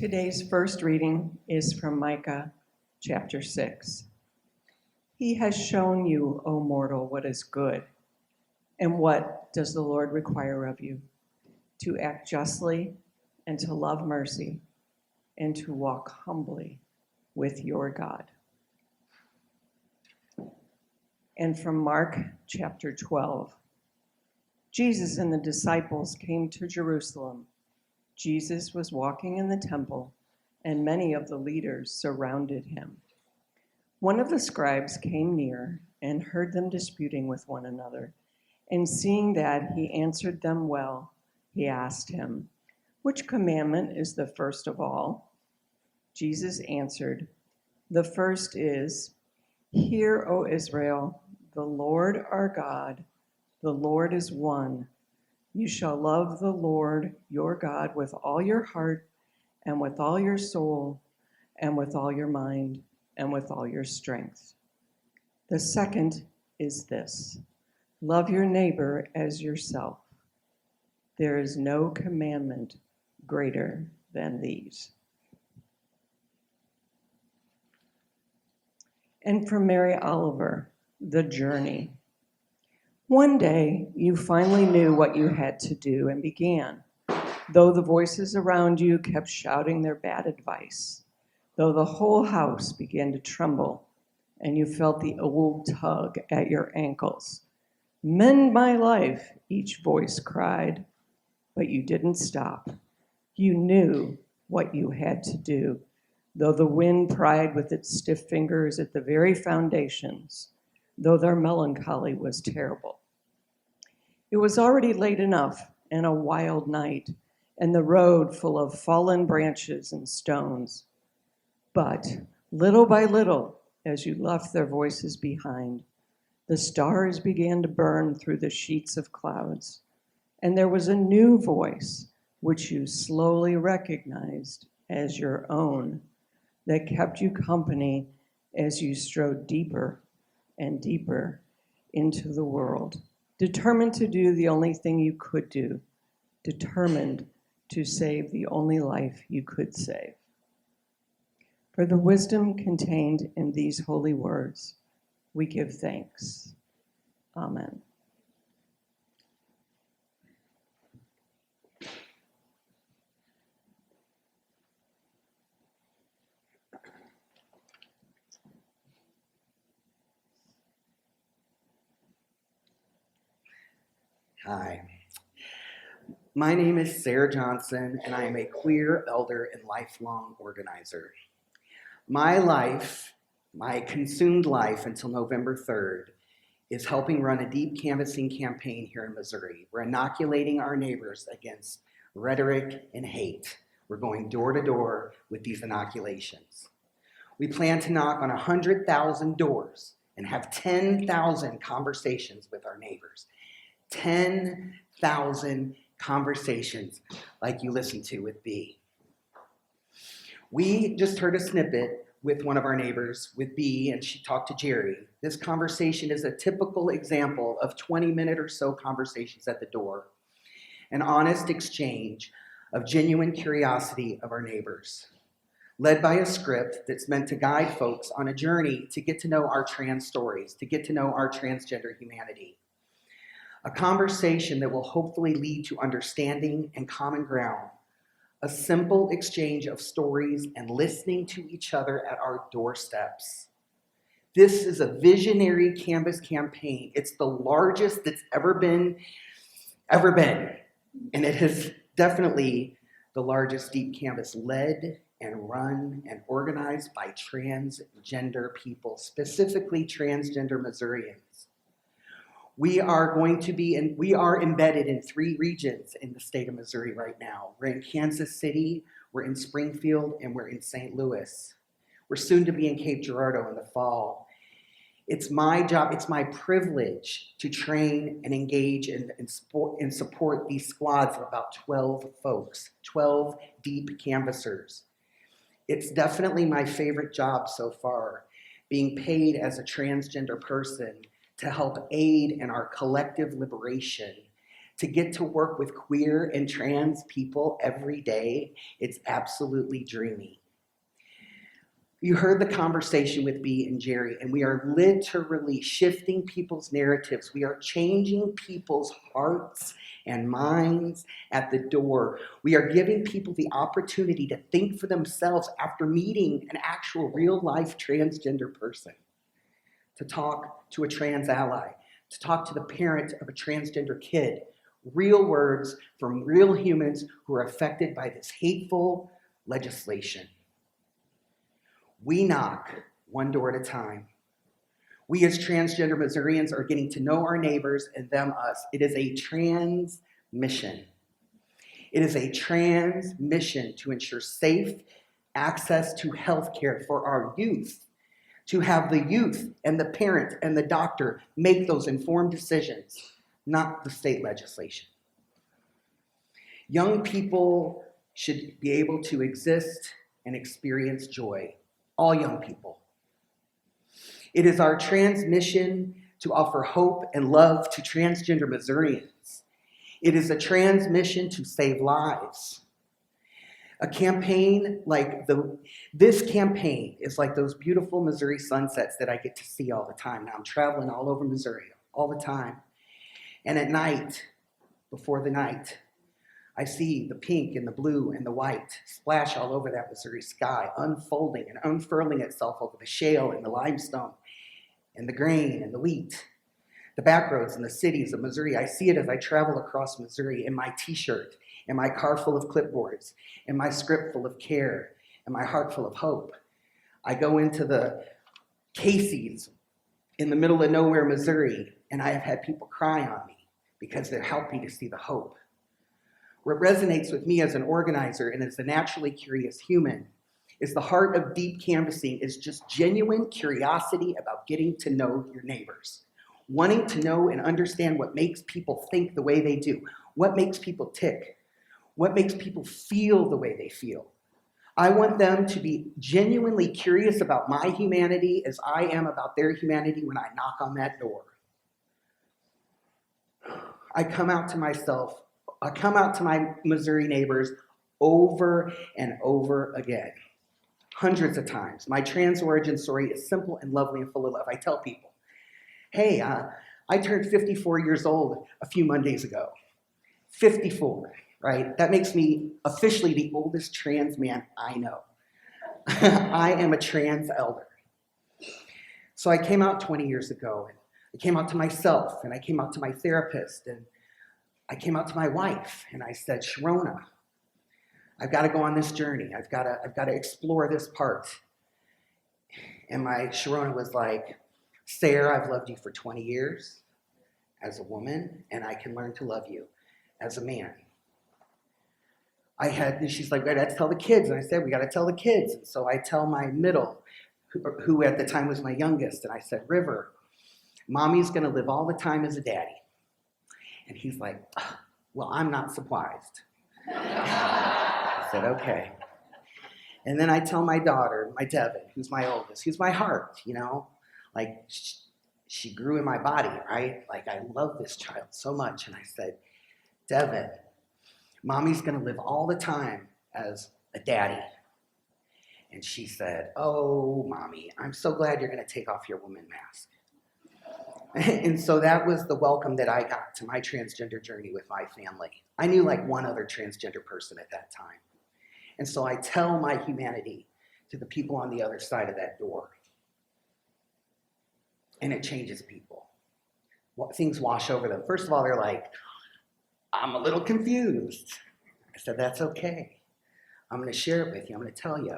Today's first reading is from Micah chapter 6. He has shown you, O mortal, what is good. And what does the Lord require of you? To act justly and to love mercy and to walk humbly with your God. And from Mark chapter 12. Jesus and the disciples came to Jerusalem. Jesus was walking in the temple, and many of the leaders surrounded him. One of the scribes came near and heard them disputing with one another. And seeing that he answered them well, he asked him, "Which commandment is the first of all?" Jesus answered, "The first is, 'Hear, O Israel, the Lord our God, the Lord is one. You shall love the Lord your God with all your heart and with all your soul and with all your mind and with all your strength.' The second is this, love your neighbor as yourself. There is no commandment greater than these." And from Mary Oliver, The Journey. One day, you finally knew what you had to do and began, though the voices around you kept shouting their bad advice, though the whole house began to tremble and you felt the old tug at your ankles. "Mend my life," each voice cried, but you didn't stop. You knew what you had to do, though the wind pried with its stiff fingers at the very foundations, though their melancholy was terrible. It was already late enough and a wild night, and the road full of fallen branches and stones. But little by little, as you left their voices behind, the stars began to burn through the sheets of clouds, and there was a new voice which you slowly recognized as your own that kept you company as you strode deeper and deeper into the world, determined to do the only thing you could do, determined to save the only life you could save. For the wisdom contained in these holy words, we give thanks. Amen. Hi, my name is Sarah Johnson, and I am a queer elder and lifelong organizer. My life, my consumed life until November 3rd, is helping run a deep canvassing campaign here in Missouri. We're inoculating our neighbors against rhetoric and hate. We're going door to door with these inoculations. We plan to knock on 100,000 doors and have 10,000 conversations with our neighbors. 10,000 conversations like you listened to with B. We just heard a snippet with one of our neighbors, with B, and she talked to Jerry. This conversation is a typical example of 20-minute or so conversations at the door, an honest exchange of genuine curiosity of our neighbors, led by a script that's meant to guide folks on a journey to get to know our trans stories, to get to know our transgender humanity. A conversation that will hopefully lead to understanding and common ground, a simple exchange of stories and listening to each other at our doorsteps. This is a visionary Canvas campaign. It's the largest that's ever been, and it is definitely the largest deep canvas led and run and organized by transgender people, specifically transgender Missourians. We are embedded in 3 regions in the state of Missouri right now. We're in Kansas City, we're in Springfield, and we're in St. Louis. We're soon to be in Cape Girardeau in the fall. It's my job, it's my privilege to train and engage and support these squads of about 12 folks, 12 deep canvassers. It's definitely my favorite job so far, being paid as a transgender person to help aid in our collective liberation, to get to work with queer and trans people every day, it's absolutely dreamy. You heard the conversation with Bea and Jerry, and we are literally shifting people's narratives. We are changing people's hearts and minds at the door. We are giving people the opportunity to think for themselves after meeting an actual real-life transgender person, to talk to a trans ally, to talk to the parent of a transgender kid. Real words from real humans who are affected by this hateful legislation. We knock one door at a time. We as transgender Missourians are getting to know our neighbors and them us. It is a trans mission. It is a trans mission to ensure safe access to health care for our youth, to have the youth and the parent and the doctor make those informed decisions, not the state legislation. Young people should be able to exist and experience joy. All young people. It is our trans mission to offer hope and love to transgender Missourians. It is a trans mission to save lives. A campaign like this campaign is like those beautiful Missouri sunsets that I get to see all the time. Now I'm traveling all over Missouri all the time. And at night, before the night, I see the pink and the blue and the white splash all over that Missouri sky, unfolding and unfurling itself over the shale and the limestone and the grain and the wheat, the back roads and the cities of Missouri. I see it as I travel across Missouri in my t-shirt, in my car full of clipboards, in my script full of care, and my heart full of hope. I go into the Casey's in the middle of nowhere, Missouri, and I have had people cry on me because they're helping to see the hope. What resonates with me as an organizer and as a naturally curious human is the heart of deep canvassing is just genuine curiosity about getting to know your neighbors, wanting to know and understand what makes people think the way they do, what makes people tick, what makes people feel the way they feel. I want them to be genuinely curious about my humanity as I am about their humanity when I knock on that door. I come out to my Missouri neighbors over and over again, hundreds of times. My trans origin story is simple and lovely and full of love. I tell people, hey, I turned 54 years old a few Mondays ago. 54, right? That makes me officially the oldest trans man I know. I am a trans elder. So I came out 20 years ago, and I came out to myself, and I came out to my therapist, and I came out to my wife, and I said, Sharona, I've got to go on this journey. I've got to explore this part. And my Sharona was like, Sarah, I've loved you for 20 years as a woman, and I can learn to love you as a man. She's like, we got to tell the kids. And I said, we got to tell the kids. And so I tell my middle, who at the time was my youngest, and I said, River, mommy's going to live all the time as a daddy. And he's like, well, I'm not surprised. I said, okay. And then I tell my daughter, my Devin, who's my oldest, who's my heart, like she grew in my body, right? Like I love this child so much. And I said, Devin, mommy's going to live all the time as a daddy. And she said, oh, mommy, I'm so glad you're going to take off your woman mask. And so that was the welcome that I got to my transgender journey with my family. I knew like one other transgender person at that time. And so I tell my humanity to the people on the other side of that door. And it changes people. Things wash over them. First of all, they're like, I'm a little confused. I said, that's okay. I'm going to share it with you. I'm going to tell you.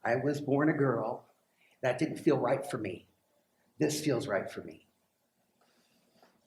I was born a girl. That didn't feel right for me. This feels right for me.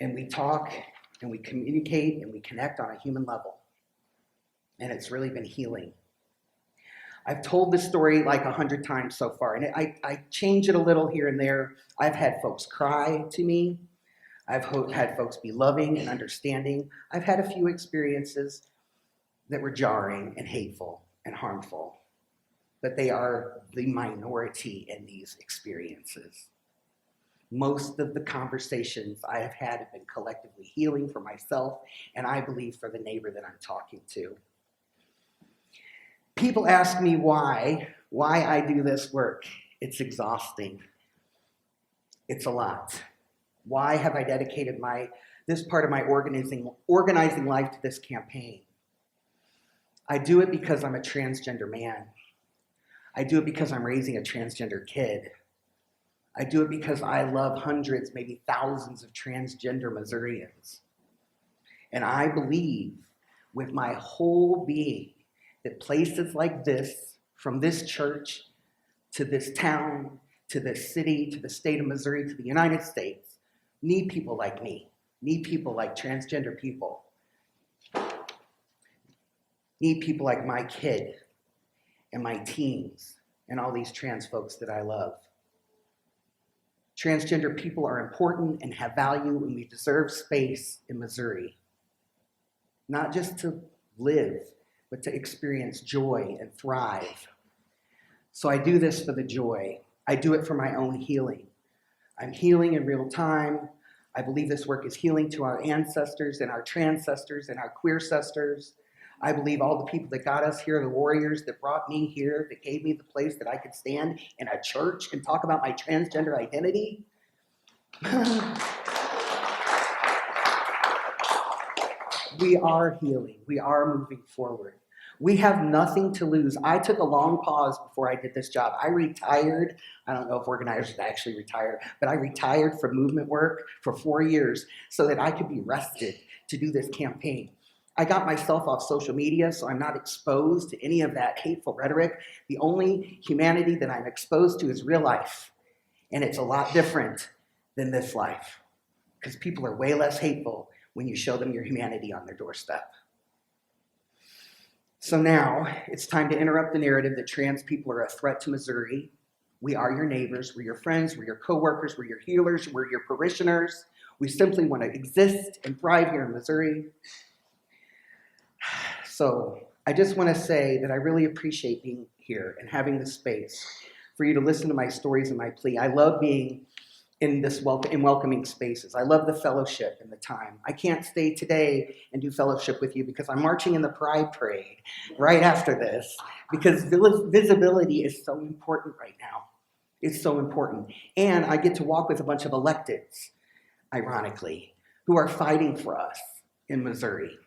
And we talk and we communicate and we connect on a human level. And it's really been healing. I've told this story like 100 times so far, and I change it a little here and there. I've had folks cry to me. I've had folks be loving and understanding. I've had a few experiences that were jarring and hateful and harmful, but they are the minority in these experiences. Most of the conversations I have had have been collectively healing for myself, and I believe for the neighbor that I'm talking to. People ask me why I do this work. It's exhausting. It's a lot. Why have I dedicated this part of my organizing life to this campaign? I do it because I'm a transgender man. I do it because I'm raising a transgender kid. I do it because I love hundreds, maybe thousands of transgender Missourians. And I believe with my whole being that places like this, from this church to this town, to this city, to the state of Missouri, to the United States, need people like me, need people like transgender people, need people like my kid and my teens and all these trans folks that I love. Transgender people are important and have value, and we deserve space in Missouri. Not just to live, but to experience joy and thrive. So I do this for the joy. I do it for my own healing. I'm healing in real time. I believe this work is healing to our ancestors and our transcestors and our queer cestors. I believe all the people that got us here, the warriors that brought me here, that gave me the place that I could stand in a church and talk about my transgender identity. We are healing. We are moving forward. We have nothing to lose. I took a long pause before I did this job. I retired. I don't know if organizers actually retire, but I retired from movement work for 4 years so that I could be rested to do this campaign. I got myself off social media, so I'm not exposed to any of that hateful rhetoric. The only humanity that I'm exposed to is real life, and it's a lot different than this life, because people are way less hateful when you show them your humanity on their doorstep. So now it's time to interrupt the narrative that trans people are a threat to Missouri. We are your neighbors, we're your friends, we're your coworkers, we're your healers, we're your parishioners. We simply want to exist and thrive here in Missouri. So I just want to say that I really appreciate being here and having this space for you to listen to my stories and my plea. I love being in welcoming spaces. I love the fellowship and the time. I can't stay today and do fellowship with you because I'm marching in the Pride Parade right after this, because visibility is so important right now. It's so important. And I get to walk with a bunch of electeds, ironically, who are fighting for us in Missouri.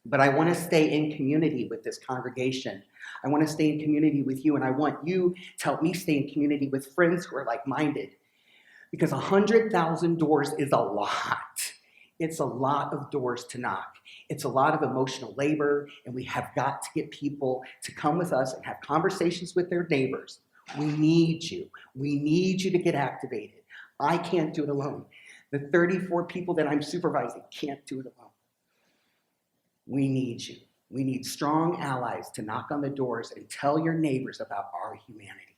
But I want to stay in community with this congregation. I want to stay in community with you, and I want you to help me stay in community with friends who are like-minded. Because 100,000 doors is a lot. It's a lot of doors to knock. It's a lot of emotional labor, and we have got to get people to come with us and have conversations with their neighbors. We need you. We need you to get activated. I can't do it alone. The 34 people that I'm supervising can't do it alone. We need you. We need strong allies to knock on the doors and tell your neighbors about our humanity.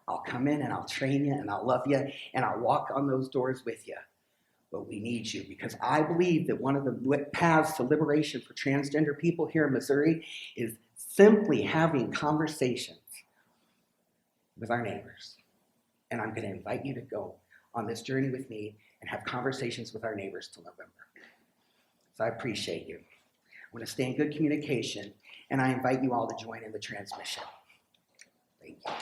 I'll come in and I'll train you and I'll love you and I'll walk on those doors with you. But we need you, because I believe that one of the paths to liberation for transgender people here in Missouri is simply having conversations with our neighbors. And I'm going to invite you to go on this journey with me and have conversations with our neighbors till November. So I appreciate you. I want to stay in good communication, and I invite you all to join in the transmission. Thank you.